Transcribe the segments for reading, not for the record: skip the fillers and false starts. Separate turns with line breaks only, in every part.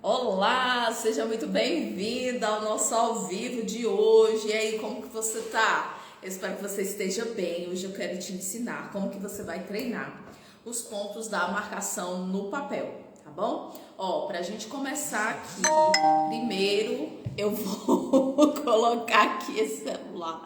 Olá, seja muito bem-vinda ao nosso ao vivo de hoje. E aí, como que você tá? Eu espero que você esteja bem. Hoje eu quero te ensinar como que você vai treinar os pontos da marcação no papel, tá bom? Ó, pra gente começar aqui, primeiro eu vou colocar aqui esse celular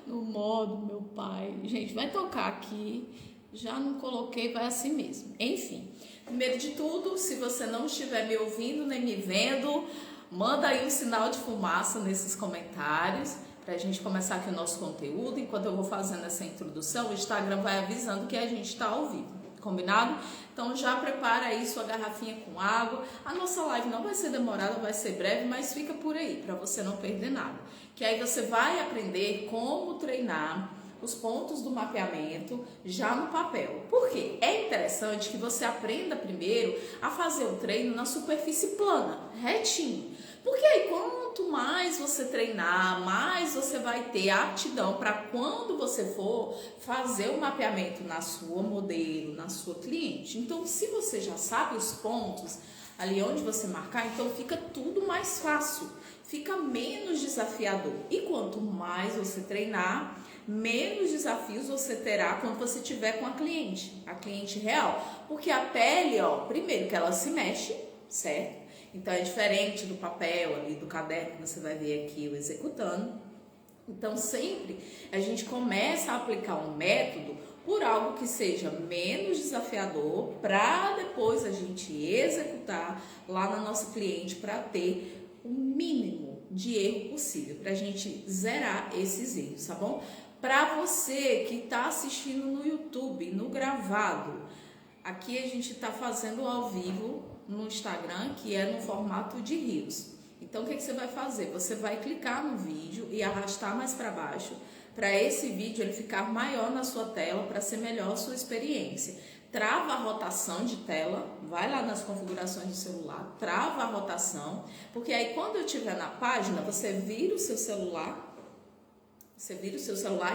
no modo, meu pai. Gente, vai tocar aqui. Já não coloquei, vai assim mesmo. Enfim, primeiro de tudo, se você não estiver me ouvindo nem me vendo, manda aí um sinal de fumaça nesses comentários para a gente começar aqui o nosso conteúdo. Enquanto eu vou fazendo essa introdução, o Instagram vai avisando que a gente está ao vivo, combinado? Então já prepara aí sua garrafinha com água. A nossa live não vai ser demorada, vai ser breve, mas fica por aí para você não perder nada. Que aí você vai aprender como treinar os pontos do mapeamento já no papel. Por quê? É interessante que você aprenda primeiro a fazer o treino na superfície plana, retinho. Porque aí quanto mais você treinar, mais você vai ter aptidão para quando você for fazer o mapeamento na sua modelo, na sua cliente. Então, se você já sabe os pontos ali onde você marcar, então fica tudo mais fácil, fica menos desafiador. E quanto mais você treinar, menos desafios você terá quando você estiver com a cliente real. Porque a pele, ó, primeiro que ela se mexe, certo? Então é diferente do papel ali, do caderno que você vai ver aqui eu executando. Então sempre a gente começa a aplicar um método por algo que seja menos desafiador para depois a gente executar lá na nossa cliente para ter o mínimo de erro possível, para a gente zerar esses erros, tá bom? Para você que está assistindo no YouTube, no gravado, aqui a gente está fazendo ao vivo no Instagram, que é no formato de Reels. Então, o que você vai fazer? Você vai clicar no vídeo e arrastar mais para baixo, para esse vídeo ele ficar maior na sua tela, para ser melhor a sua experiência. Trava a rotação de tela, vai lá nas configurações do celular, trava a rotação, porque aí quando eu estiver na página, você vira o seu celular,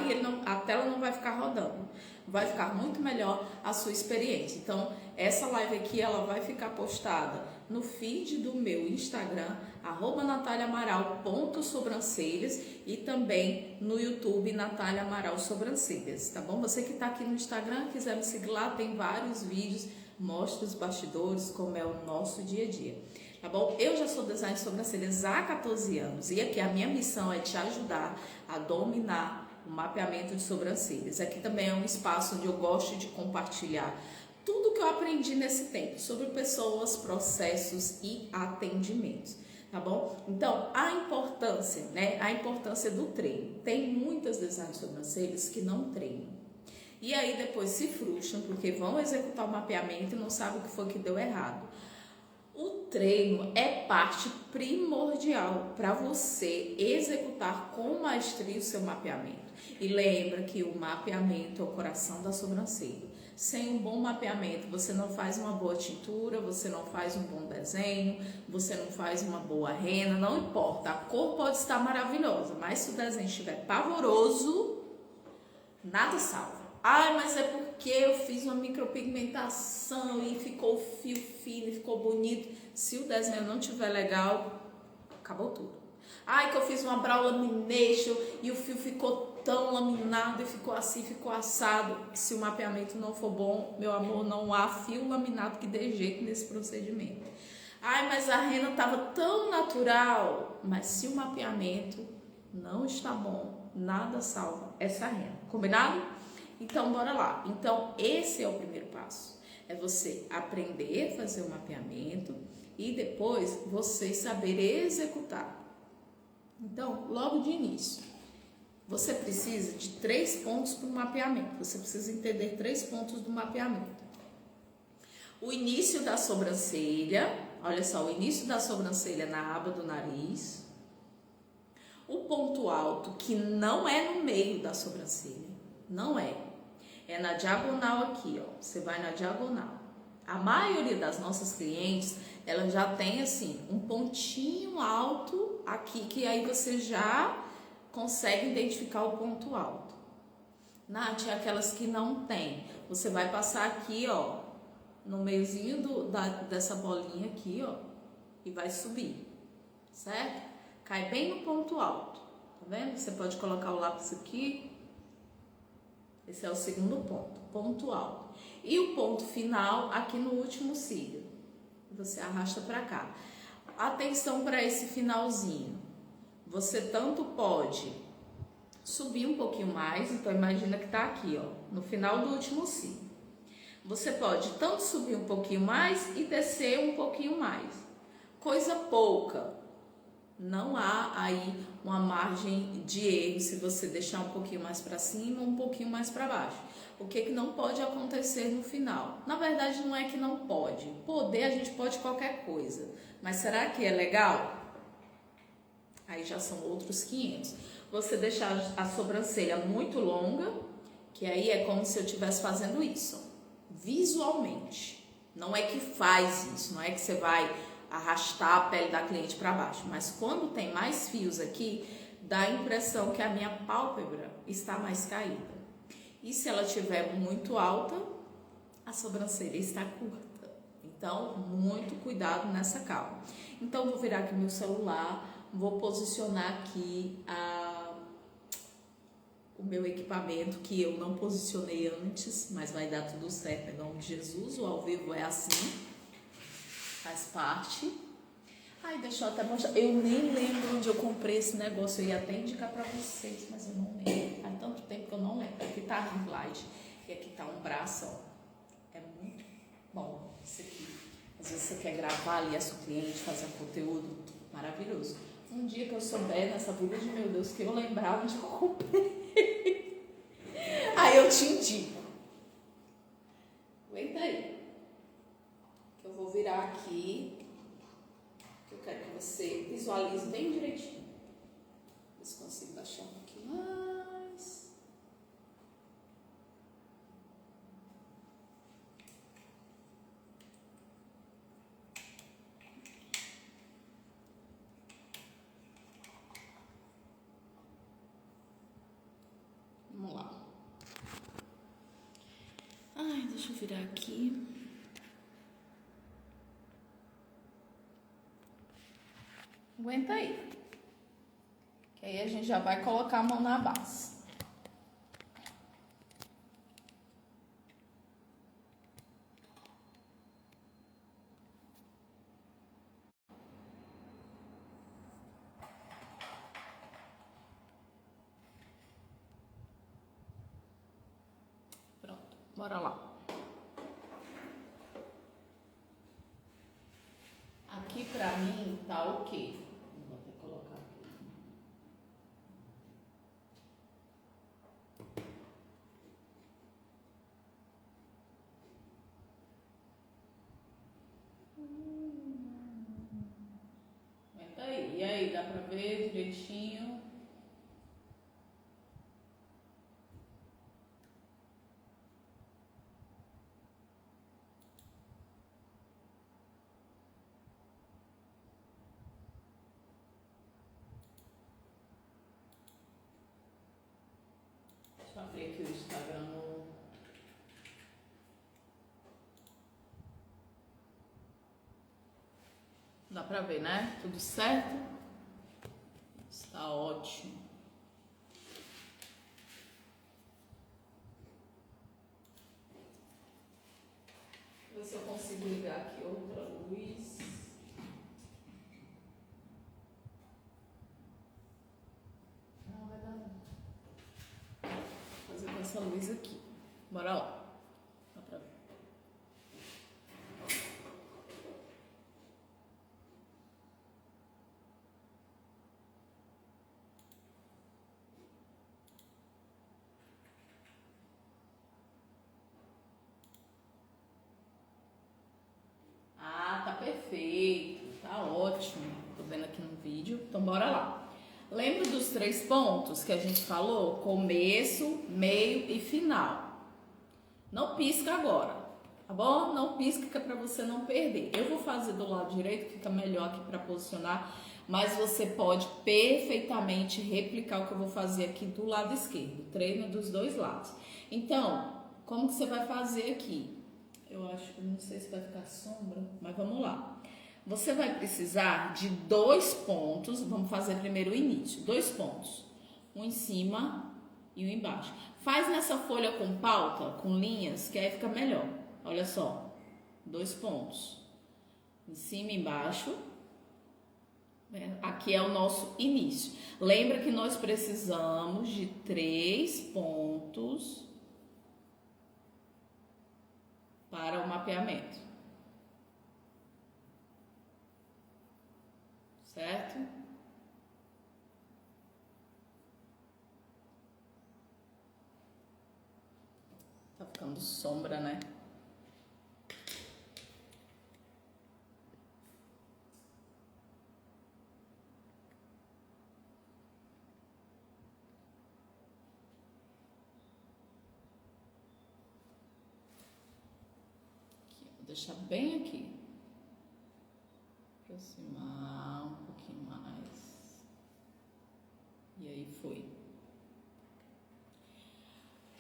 e a tela não vai ficar rodando. Vai ficar muito melhor a sua experiência. Então, essa live aqui, ela vai ficar postada no feed do meu Instagram, @nataliamaral.sobrancelhas, e também no YouTube, Natália Amaral Sobrancelhas, tá bom? Você que tá aqui no Instagram, quiser me seguir lá, tem vários vídeos, mostra os bastidores, como é o nosso dia a dia. Tá bom? Eu já sou designer de sobrancelhas há 14 anos e aqui a minha missão é te ajudar a dominar o mapeamento de sobrancelhas. Aqui também é um espaço onde eu gosto de compartilhar tudo que eu aprendi nesse tempo sobre pessoas, processos e atendimentos, tá bom? Então, a importância do treino. Tem muitas designers de sobrancelhas que não treinam. E aí depois se frustram porque vão executar o mapeamento e não sabem o que foi que deu errado. O treino é parte primordial para você executar com maestria o seu mapeamento. E lembra que o mapeamento é o coração da sobrancelha. Sem um bom mapeamento, você não faz uma boa tintura, você não faz um bom desenho, você não faz uma boa rena, não importa. A cor pode estar maravilhosa, mas se o desenho estiver pavoroso, nada salva. Ai, mas é porque eu fiz uma micropigmentação e ficou o fio fino e ficou bonito. Se o desenho não estiver legal, acabou tudo. Ai, que eu fiz uma brow lamination e o fio ficou tão laminado e ficou assim, ficou assado. Se o mapeamento não for bom, meu amor, não há fio laminado que dê jeito nesse procedimento. Ai, mas a rena estava tão natural. Mas se o mapeamento não está bom, nada salva essa rena. Combinado? Então, bora lá. Então, esse é o primeiro passo. É você aprender a fazer o mapeamento e depois você saber executar. Então, logo de início, você precisa de 3 pontos para o mapeamento. Você precisa entender 3 pontos do mapeamento. O início da sobrancelha, olha só, o início da sobrancelha na aba do nariz. O ponto alto, que não é no meio da sobrancelha, não é. É na diagonal aqui, ó. Você vai na diagonal. A maioria das nossas clientes, ela já tem assim um pontinho alto aqui, que aí você já consegue identificar o ponto alto. Nath, é aquelas que não tem. Você vai passar aqui, ó, no meiozinho dessa bolinha aqui, ó. e vai subir, certo? Cai bem no ponto alto, tá vendo? Você pode colocar o lápis aqui. Esse é o segundo ponto, ponto alto. E o ponto final aqui no último cílio. Você arrasta para cá. Atenção para esse finalzinho. Você tanto pode subir um pouquinho mais, então imagina que tá aqui, ó, no final do último cílio. Você pode tanto subir um pouquinho mais e descer um pouquinho mais. Coisa pouca. Não há aí uma margem de erro se você deixar um pouquinho mais para cima ou um pouquinho mais para baixo. O que não pode acontecer no final? Na verdade, não é que não pode. Poder, a gente pode qualquer coisa. Mas será que é legal? Aí já são outros 500. Você deixar a sobrancelha muito longa, que aí é como se eu estivesse fazendo isso. Visualmente. Não é que faz isso, não é que você vai arrastar a pele da cliente para baixo. Mas quando tem mais fios aqui, dá a impressão que a minha pálpebra está mais caída. E se ela estiver muito alta, a sobrancelha está curta. Então, muito cuidado nessa calma. Então, vou virar aqui meu celular, vou posicionar aqui o meu equipamento, que eu não posicionei antes, mas vai dar tudo certo, em nome de Jesus. O ao vivo é assim, faz parte. Ai, deixa eu até mostrar. Eu nem lembro onde eu comprei esse negócio. Eu ia até indicar pra vocês, mas eu não lembro. Faz tanto tempo que eu não lembro. Aqui tá a ring light e aqui tá um braço, ó. É muito bom isso aqui. Às vezes você quer gravar ali a sua cliente, fazer um conteúdo maravilhoso. Um dia que eu souber nessa vida de meu Deus, que eu lembrar onde eu comprei. Aí eu te indico. Aguenta aí. Que eu vou virar aqui. Eu quero que você visualize bem direitinho. Ver se consigo baixar um pouquinho mais. Vamos lá. Ai, deixa eu virar aqui. Aguenta aí. Que aí a gente já vai colocar a mão na base. Pronto, bora lá. Aqui pra mim tá ok. Vou até colocar aqui. Aguenta aí. E aí, dá pra ver direitinho? Deixa eu abrir aqui o Instagram. Dá pra ver, né? Tudo certo? Está ótimo. Ver se eu consigo ligar aqui outra luz. Não vai dar não. Vou fazer com essa luz aqui. Bora lá. Dá pra ver. Ah, tá perfeito. Tá ótimo. Tô vendo aqui no vídeo. Então bora lá. Lembra dos 3 pontos que a gente falou? Começo, meio e final. Não pisca agora, tá bom? Não pisca que é pra você não perder. Eu vou fazer do lado direito, que fica melhor aqui pra posicionar, mas você pode perfeitamente replicar o que eu vou fazer aqui do lado esquerdo. Treino dos 2 lados. Então, como que você vai fazer aqui? Eu acho que não sei se vai ficar sombra, mas vamos lá. Você vai precisar de 2 pontos, vamos fazer primeiro o início, 2 pontos, um em cima e um embaixo. Faz nessa folha com pauta, com linhas, que aí fica melhor. Olha só, 2 pontos, em cima e embaixo. Aqui é o nosso início. Lembra que nós precisamos de 3 pontos para o mapeamento. Certo? Tá ficando sombra, né? Deixar bem aqui, aproximar um pouquinho mais, e aí foi.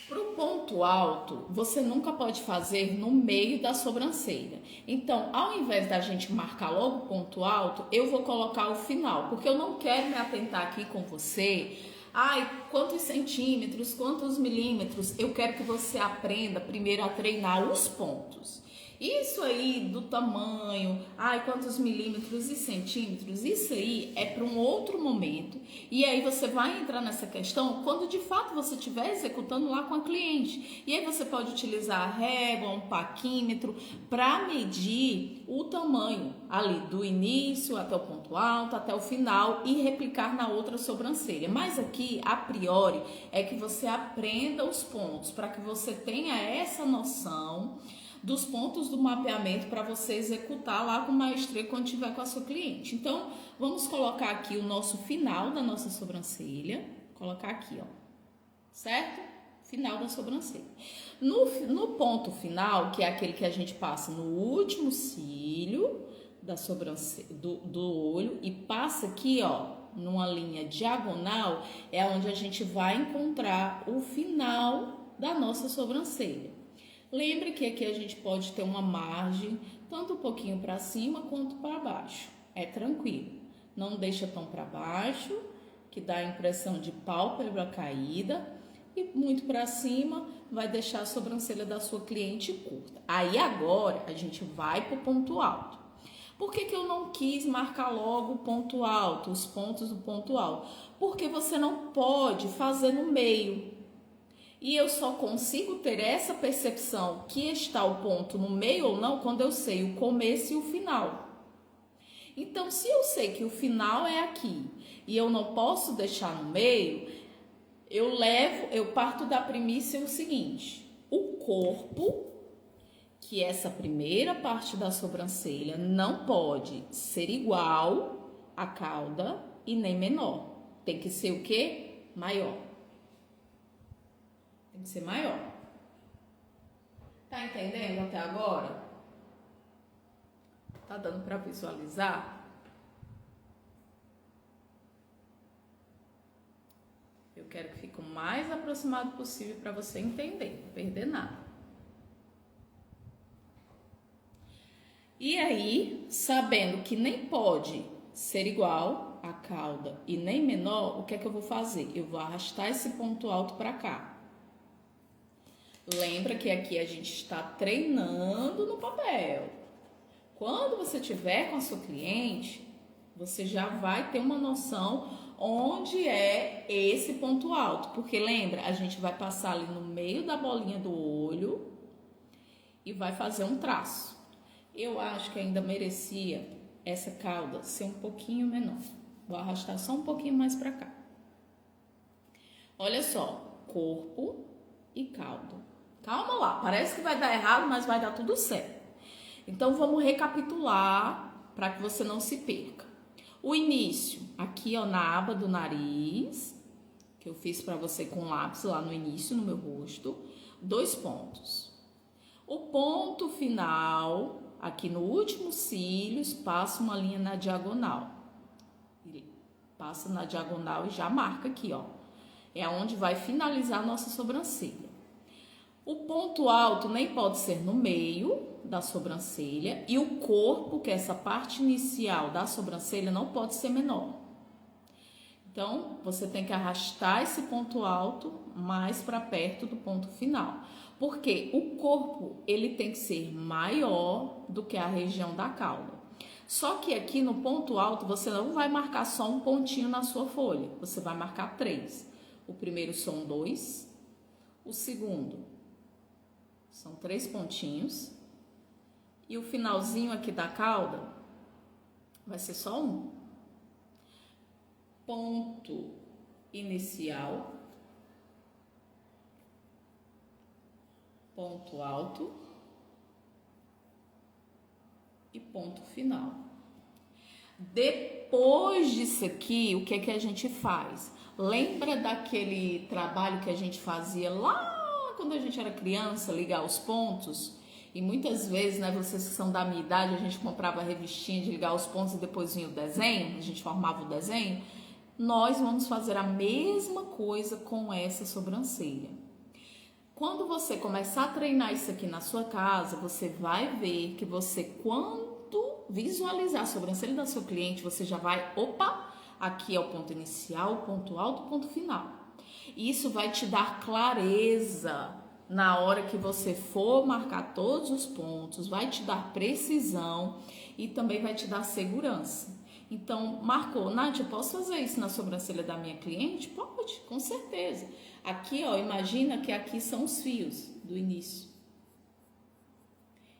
Pro ponto alto, você nunca pode fazer no meio da sobrancelha. Então, ao invés da gente marcar logo o ponto alto, eu vou colocar o final, porque eu não quero me atentar aqui com você. Ai, quantos centímetros, quantos milímetros? Eu quero que você aprenda primeiro a treinar os pontos. Isso aí do tamanho, ai, quantos milímetros e centímetros, isso aí é para um outro momento. E aí você vai entrar nessa questão quando de fato você estiver executando lá com a cliente. E aí você pode utilizar a régua, um paquímetro, para medir o tamanho ali do início até o ponto alto, até o final e replicar na outra sobrancelha. Mas aqui, a priori, é que você aprenda os pontos, para que você tenha essa noção dos pontos do mapeamento para você executar lá com maestria quando estiver com a sua cliente. Então, vamos colocar aqui o nosso final da nossa sobrancelha. Colocar aqui, ó. Certo? Final da sobrancelha. No ponto final, que é aquele que a gente passa no último cílio da sobrancelha, do olho, e passa aqui, ó, numa linha diagonal, é onde a gente vai encontrar o final da nossa sobrancelha. Lembre que aqui a gente pode ter uma margem, tanto um pouquinho para cima quanto para baixo. É tranquilo. Não deixa tão para baixo, que dá a impressão de pálpebra caída. E muito para cima, vai deixar a sobrancelha da sua cliente curta. Aí agora, a gente vai para o ponto alto. Por que que eu não quis marcar logo o ponto alto, os pontos do ponto alto? Porque você não pode fazer no meio. E eu só consigo ter essa percepção que está o ponto no meio ou não quando eu sei o começo e o final. Então, se eu sei que o final é aqui e eu não posso deixar no meio, eu parto da premissa o seguinte: o corpo, que é essa primeira parte da sobrancelha, não pode ser igual à cauda e nem menor. Tem que ser o quê? Maior. Tem que ser maior. Tá entendendo até agora? Tá dando para visualizar? Eu quero que fique o mais aproximado possível para você entender, não perder nada. E aí, sabendo que nem pode ser igual a cauda e nem menor, o que é que eu vou fazer? Eu vou arrastar esse ponto alto para cá. Lembra que aqui a gente está treinando no papel. Quando você tiver com a sua cliente, você já vai ter uma noção onde é esse ponto alto. Porque lembra, a gente vai passar ali no meio da bolinha do olho e vai fazer um traço. Eu acho que ainda merecia essa cauda ser um pouquinho menor. Vou arrastar só um pouquinho mais para cá. Olha só, corpo e cauda. Calma lá, parece que vai dar errado, mas vai dar tudo certo. Então, vamos recapitular para que você não se perca. O início, aqui ó, na aba do nariz, que eu fiz para você com lápis lá no início, no meu rosto, 2 pontos. O ponto final, aqui no último cílios, passa uma linha na diagonal. Passa na diagonal e já marca aqui, ó. É onde vai finalizar a nossa sobrancelha. O ponto alto nem pode ser no meio da sobrancelha e o corpo, que é essa parte inicial da sobrancelha, não pode ser menor. Então, você tem que arrastar esse ponto alto mais para perto do ponto final. Porque o corpo, ele tem que ser maior do que a região da cauda. Só que aqui no ponto alto, você não vai marcar só um pontinho na sua folha. Você vai marcar 3. O primeiro são 2. O segundo são 3 pontinhos. E o finalzinho aqui da cauda vai ser só 1. Ponto inicial, ponto alto e ponto final. Depois disso aqui, o que é que a gente faz? Lembra daquele trabalho que a gente fazia lá quando a gente era criança, ligar os pontos? E muitas vezes, né, vocês que são da minha idade, a gente comprava a revistinha de ligar os pontos e depois vinha o desenho, a gente formava o desenho. Nós vamos fazer a mesma coisa com essa sobrancelha. Quando você começar a treinar isso aqui na sua casa, você vai ver que você, quando visualizar a sobrancelha da sua cliente, você já vai, opa, aqui é o ponto inicial, ponto alto, ponto final. E isso vai te dar clareza na hora que você for marcar todos os pontos, vai te dar precisão e também vai te dar segurança. Então, marcou, Nath, eu posso fazer isso na sobrancelha da minha cliente? Pode, com certeza. Aqui, ó, imagina que aqui são os fios do início.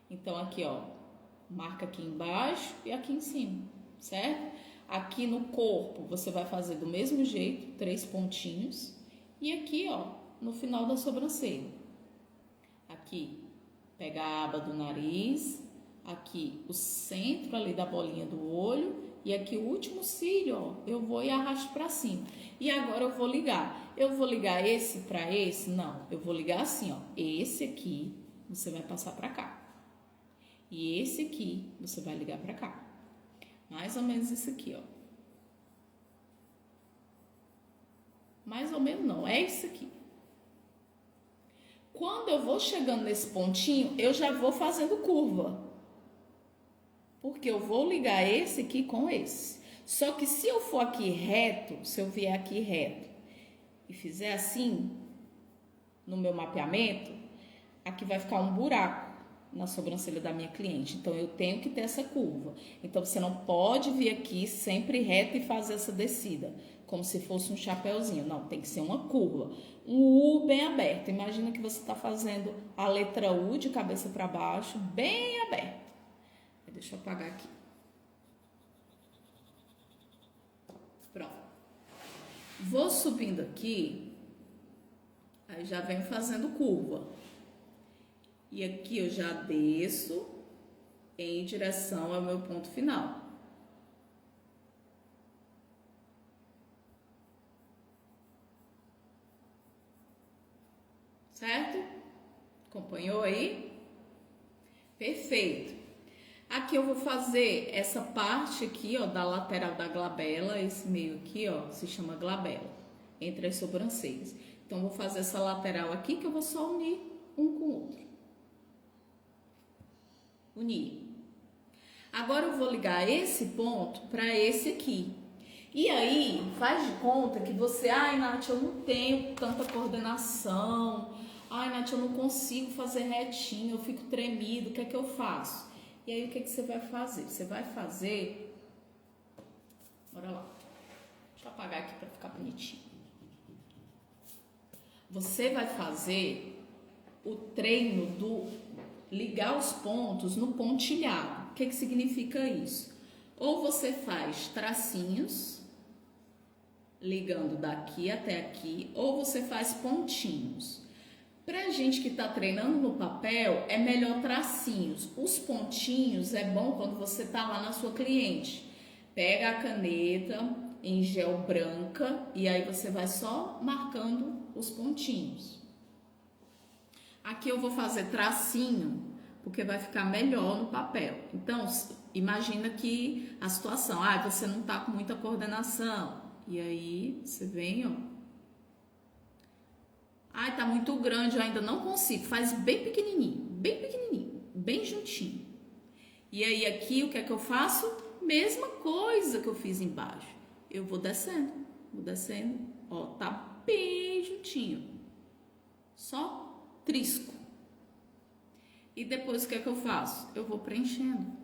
Então, aqui, ó, marca aqui embaixo e aqui em cima, certo? Aqui no corpo, você vai fazer do mesmo jeito, 3 pontinhos. E aqui, ó, no final da sobrancelha. Aqui, pega a aba do nariz. Aqui, o centro ali da bolinha do olho. E aqui o último cílio, ó, eu vou e arrasto pra cima. E agora eu vou ligar. Eu vou ligar esse pra esse? Não, eu vou ligar assim, ó. Esse aqui, você vai passar pra cá. E esse aqui, você vai ligar pra cá. Mais ou menos isso aqui, ó. Mais ou menos não, é isso aqui. Quando eu vou chegando nesse pontinho, eu já vou fazendo curva. Porque eu vou ligar esse aqui com esse. Só que se eu for aqui reto, se eu vier aqui reto e fizer assim, no meu mapeamento, aqui vai ficar um buraco na sobrancelha da minha cliente. Então, eu tenho que ter essa curva. Então, você não pode vir aqui sempre reto e fazer essa descida, como se fosse um chapéuzinho. Não, tem que ser uma curva. Um U bem aberto. Imagina que você está fazendo a letra U de cabeça para baixo, bem aberto. Deixa eu apagar aqui. Pronto. Vou subindo aqui. Aí já venho fazendo curva. E aqui eu já desço em direção ao meu ponto final. Certo? Acompanhou aí? Perfeito. Aqui eu vou fazer essa parte aqui, ó, da lateral da glabela, esse meio aqui, ó, se chama glabela, entre as sobrancelhas. Então, vou fazer essa lateral aqui, que eu vou só unir um com o outro. Unir. Agora, eu vou ligar esse ponto para esse aqui. E aí, faz de conta que você, ai, Nath, eu não tenho tanta coordenação, ai, Nath, eu não consigo fazer retinho, eu fico tremido, o que é que eu faço? E aí, o que é que você vai fazer? Você vai fazer... Bora lá. Deixa eu apagar aqui para ficar bonitinho. Você vai fazer o treino do ligar os pontos no pontilhado. O que é que significa isso? Ou você faz tracinhos, ligando daqui até aqui, ou você faz pontinhos. Pra gente que tá treinando no papel, é melhor tracinhos. Os pontinhos é bom quando você tá lá na sua cliente. Pega a caneta em gel branca e aí você vai só marcando os pontinhos. Aqui eu vou fazer tracinho, porque vai ficar melhor no papel. Então, imagina que a situação, você não tá com muita coordenação. E aí, você vem, ó, Ai, tá muito grande, eu ainda não consigo. Faz bem pequenininho, bem juntinho. E aí aqui, o que é que eu faço? Mesma coisa que eu fiz embaixo. Eu vou descendo, ó, tá bem juntinho. Só trisco. E depois o que é que eu faço? Eu vou preenchendo.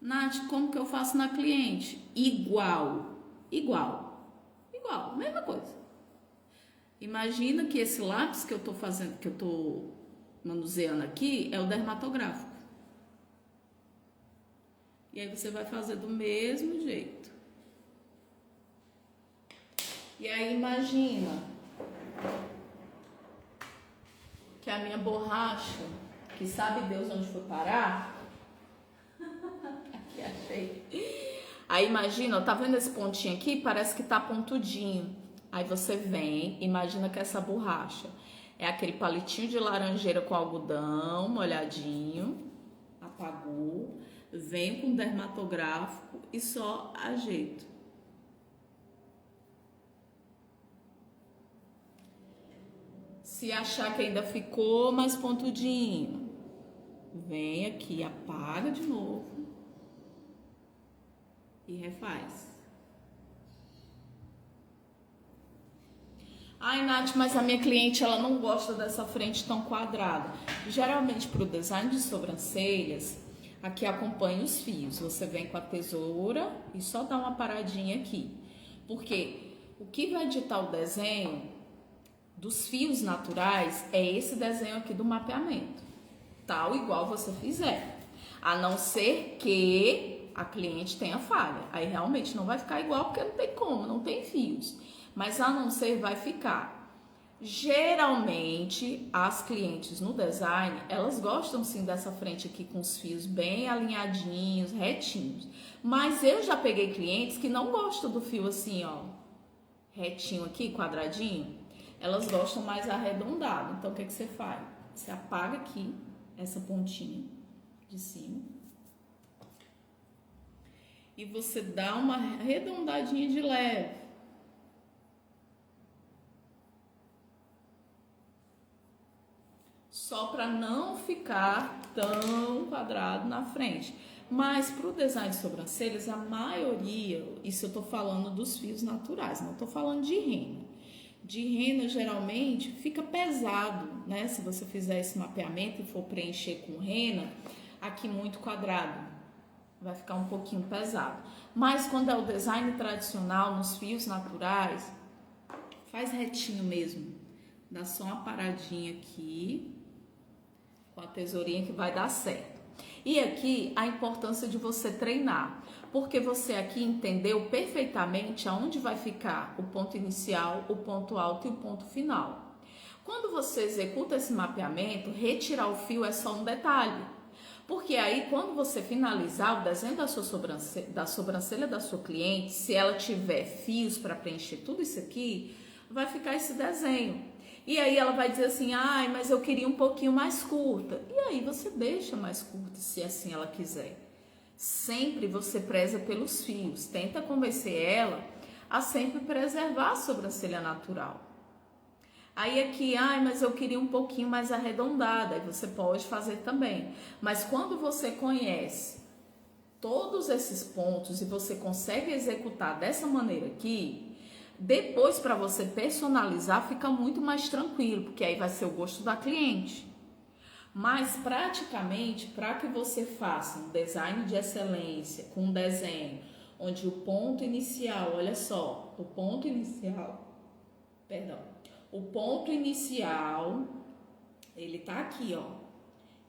Nath, como que eu faço na cliente? Igual, mesma coisa. Imagina que esse lápis que eu tô fazendo, que eu tô manuseando aqui, é o dermatográfico. E aí você vai fazer do mesmo jeito. E aí imagina que a minha borracha, que sabe Deus onde foi parar, aqui achei. Aí imagina, ó, tá vendo esse pontinho aqui? Parece que tá pontudinho. Aí você vem, imagina que essa borracha é aquele palitinho de laranjeira com algodão molhadinho, apagou, vem com dermatográfico e só ajeito. Se achar que ainda ficou mais pontudinho, vem aqui, apaga de novo e refaz. Ai, Nath, mas a minha cliente, ela não gosta dessa frente tão quadrada. Geralmente, para o design de sobrancelhas, aqui acompanha os fios. Você vem com a tesoura e só dá uma paradinha aqui. Porque o que vai ditar o desenho dos fios naturais é esse desenho aqui do mapeamento. Tal igual você fizer. A não ser que a cliente tenha falha. Aí realmente não vai ficar igual porque não tem como, não tem fios. Mas a não ser vai ficar. Geralmente, as clientes no design, elas gostam sim dessa frente aqui com os fios bem alinhadinhos, retinhos. Mas eu já peguei clientes que não gostam do fio assim, ó, retinho aqui, quadradinho. Elas gostam mais arredondado. Então, o que que você faz? Você apaga aqui essa pontinha de cima. E você dá uma arredondadinha de leve. Só para não ficar tão quadrado na frente. Mas para o design de sobrancelhas, a maioria, isso eu tô falando dos fios naturais, não tô falando de rena. De rena, geralmente, fica pesado, né? Se você fizer esse mapeamento e for preencher com rena, aqui muito quadrado, vai ficar um pouquinho pesado. Mas quando é o design tradicional, nos fios naturais, faz retinho mesmo. Dá só uma paradinha aqui, com a tesourinha que vai dar certo. E aqui a importância de você treinar, porque você aqui entendeu perfeitamente aonde vai ficar o ponto inicial, o ponto alto e o ponto final. Quando você executa esse mapeamento, retirar o fio é só um detalhe, porque aí quando você finalizar o desenho da sobrancelha da sua cliente, se ela tiver fios para preencher tudo isso aqui, vai ficar esse desenho. E aí ela vai dizer assim, ai, mas eu queria um pouquinho mais curta. E aí você deixa mais curta, se assim ela quiser. Sempre você preza pelos fios. Tenta convencer ela a sempre preservar a sobrancelha natural. Aí aqui, ai, mas eu queria um pouquinho mais arredondada. Aí você pode fazer também. Mas quando você conhece todos esses pontos e você consegue executar dessa maneira aqui, depois, para você personalizar, fica muito mais tranquilo, porque aí vai ser o gosto da cliente. Mas, praticamente, para que você faça um design de excelência, com um desenho, onde o ponto inicial, olha só, o ponto inicial, ele tá aqui, ó,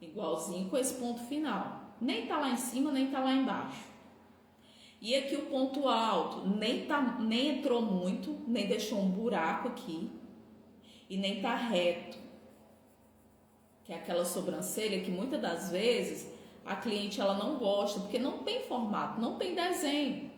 igualzinho com esse ponto final. Nem tá lá em cima, nem tá lá embaixo. E aqui o ponto alto nem entrou muito, nem deixou um buraco aqui. E nem tá reto. Que é aquela sobrancelha que muitas das vezes a cliente ela não gosta, porque não tem formato, não tem desenho.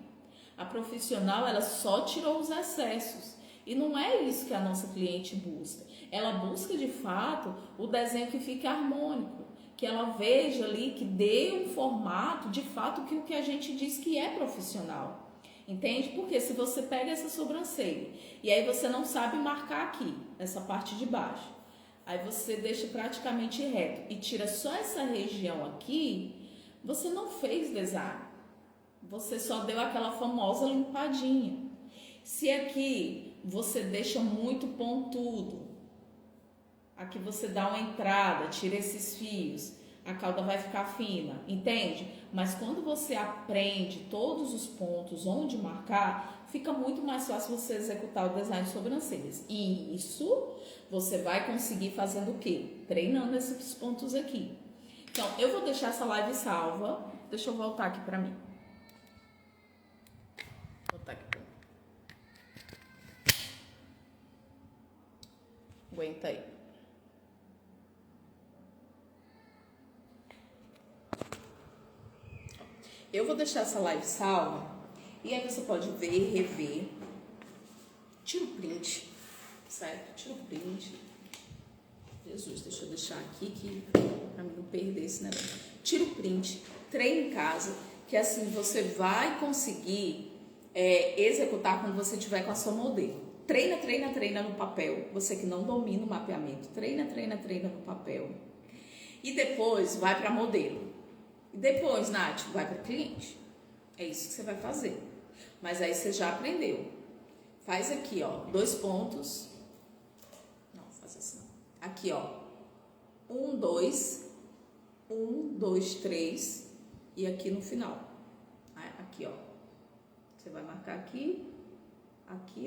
A profissional ela só tirou os excessos. E não é isso que a nossa cliente busca. Ela busca de fato o desenho que fique harmônico. Que ela veja ali, que dê um formato, de fato, que o que a gente diz que é profissional. Entende? Porque se você pega essa sobrancelha e aí você não sabe marcar aqui, nessa parte de baixo, aí você deixa praticamente reto e tira só essa região aqui, você não fez design. Você só deu aquela famosa limpadinha. Se aqui você deixa muito pontudo, aqui você dá uma entrada, tira esses fios, a cauda vai ficar fina, entende? Mas quando você aprende todos os pontos onde marcar, fica muito mais fácil você executar o design de sobrancelhas. E isso você vai conseguir fazendo o quê? Treinando esses pontos aqui. Então, eu vou deixar essa live salva. Deixa eu voltar aqui pra mim. Vou voltar aqui pra mim. Aguenta aí. Eu vou deixar essa live salva e aí você pode ver, rever. Tira o print, certo? Tira o print. Jesus, deixa eu deixar aqui pra mim não perder esse negócio. Tira o print, treina em casa, que assim você vai conseguir executar quando você estiver com a sua modelo. Treina no papel. Você que não domina o mapeamento, treina no papel. E depois vai para modelo. E depois, Nath, vai para cliente. É isso que você vai fazer. Mas aí você já aprendeu. Faz aqui, ó, 2 pontos. Não, faz assim. Aqui, ó. 1, 2. 1, 2, 3. E aqui no final. Aqui, ó. Você vai marcar aqui,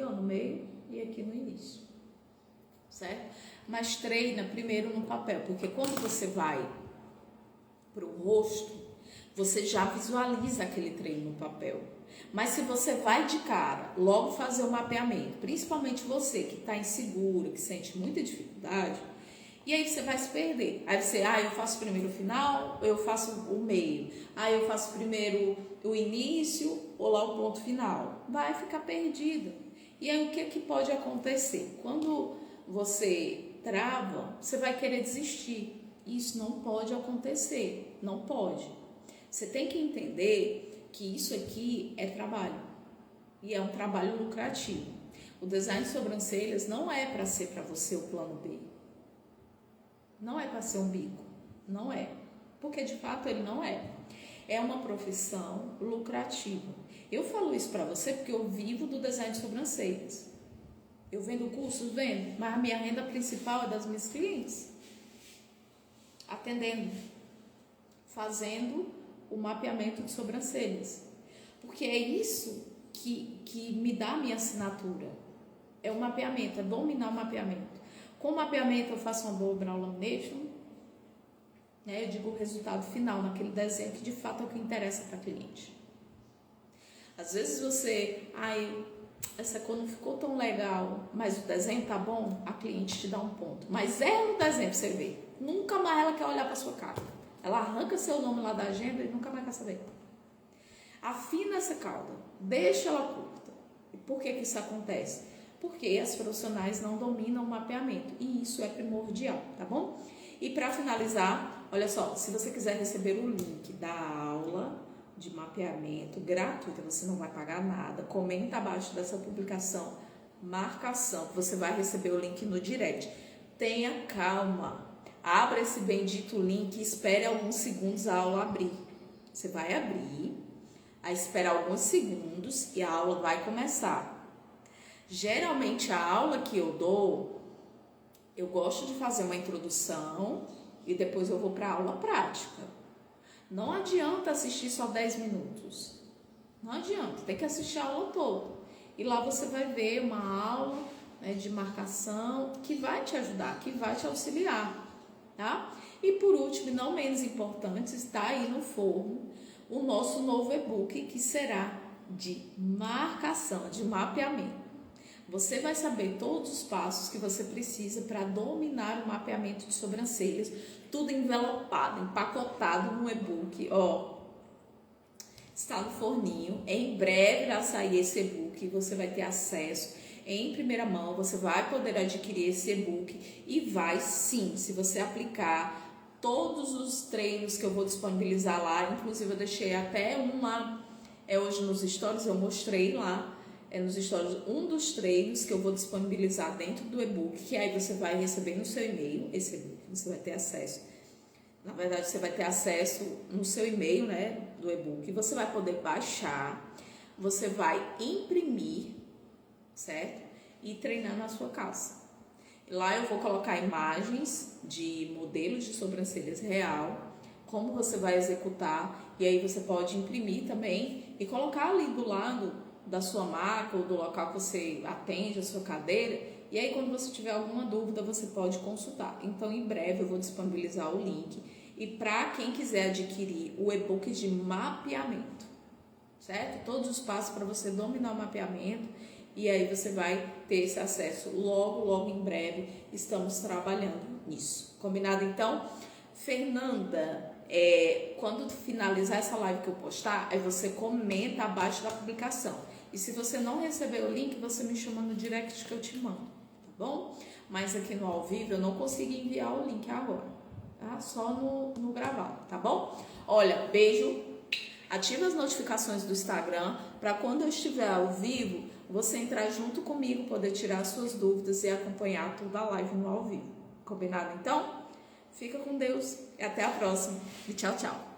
ó, no meio e aqui no início. Certo? Mas treina primeiro no papel, porque quando você vai para o rosto, você já visualiza aquele treino no papel. Mas se você vai de cara, logo fazer o mapeamento, principalmente você que está insegura, que sente muita dificuldade, e aí você vai se perder. Aí você, eu faço primeiro o final, eu faço o meio, eu faço primeiro o início ou lá o ponto final. Vai ficar perdida. E aí o que pode acontecer? Quando você trava, você vai querer desistir. Isso não pode acontecer, não pode. Você tem que entender que isso aqui é trabalho e é um trabalho lucrativo. O design de sobrancelhas não é para ser para você o plano B, não é para ser um bico, não é, porque de fato ele não é. É uma profissão lucrativa. Eu falo isso para você porque eu vivo do design de sobrancelhas. Eu vendo cursos, mas a minha renda principal é das minhas clientes. Atendendo, fazendo o mapeamento de sobrancelhas, porque é isso que me dá a minha assinatura, é o mapeamento, é dominar o mapeamento. Com o mapeamento eu faço uma boa brow lamination, né? Eu digo o resultado final naquele desenho que de fato é o que interessa para a cliente. Às vezes você, essa cor não ficou tão legal, mas o desenho tá bom, a cliente te dá um ponto, mas no desenho pra você ver. Nunca mais ela quer olhar para sua cara. Ela arranca seu nome lá da agenda e nunca mais quer saber. Afina essa cauda. Deixa ela curta. E por que isso acontece? Porque as profissionais não dominam o mapeamento. E isso é primordial, tá bom? E para finalizar, olha só. Se você quiser receber o link da aula de mapeamento gratuita, você não vai pagar nada. Comenta abaixo dessa publicação, marcação. Você vai receber o link no direct. Tenha calma. Abra esse bendito link e espere alguns segundos a aula abrir. Você vai abrir, esperar alguns segundos e a aula vai começar. Geralmente a aula que eu dou, eu gosto de fazer uma introdução e depois eu vou para a aula prática. Não adianta assistir só 10 minutos. Não adianta, tem que assistir a aula toda. E lá você vai ver uma aula, né, de marcação que vai te ajudar, que vai te auxiliar. Tá? E por último, e não menos importante, está aí no forno o nosso novo e-book, que será de marcação, de mapeamento. Você vai saber todos os passos que você precisa para dominar o mapeamento de sobrancelhas, tudo envelopado, empacotado no e-book. Está no forninho, em breve vai sair esse e-book, você vai ter acesso em primeira mão, você vai poder adquirir esse e-book e vai sim, se você aplicar todos os treinos que eu vou disponibilizar lá, inclusive eu deixei até uma Hoje nos stories eu mostrei lá, nos stories um dos treinos que eu vou disponibilizar dentro do e-book, que aí você vai receber no seu e-mail, esse e-book, você vai ter acesso. Na verdade, você vai ter acesso no seu e-mail, né, do e-book, você vai poder baixar, você vai imprimir, certo? E treinar na sua casa. Lá eu vou colocar imagens de modelos de sobrancelhas real, como você vai executar, e aí você pode imprimir também e colocar ali do lado da sua marca ou do local que você atende, a sua cadeira, e aí quando você tiver alguma dúvida você pode consultar. Então em breve eu vou disponibilizar o link, e para quem quiser adquirir o e-book de mapeamento, certo? Todos os passos para você dominar o mapeamento, e aí você vai ter esse acesso logo em breve. Estamos trabalhando nisso. Combinado então? Fernanda, quando finalizar essa live que eu postar, aí você comenta abaixo da publicação. E se você não receber o link, você me chama no direct que eu te mando, tá bom? Mas aqui no ao vivo eu não consigo enviar o link agora, tá? Só no gravado, tá bom? Olha, beijo. Ativa as notificações do Instagram para quando eu estiver ao vivo, você entrar junto comigo, poder tirar suas dúvidas e acompanhar toda a live no ao vivo. Combinado então? Fica com Deus e até a próxima. E tchau, tchau.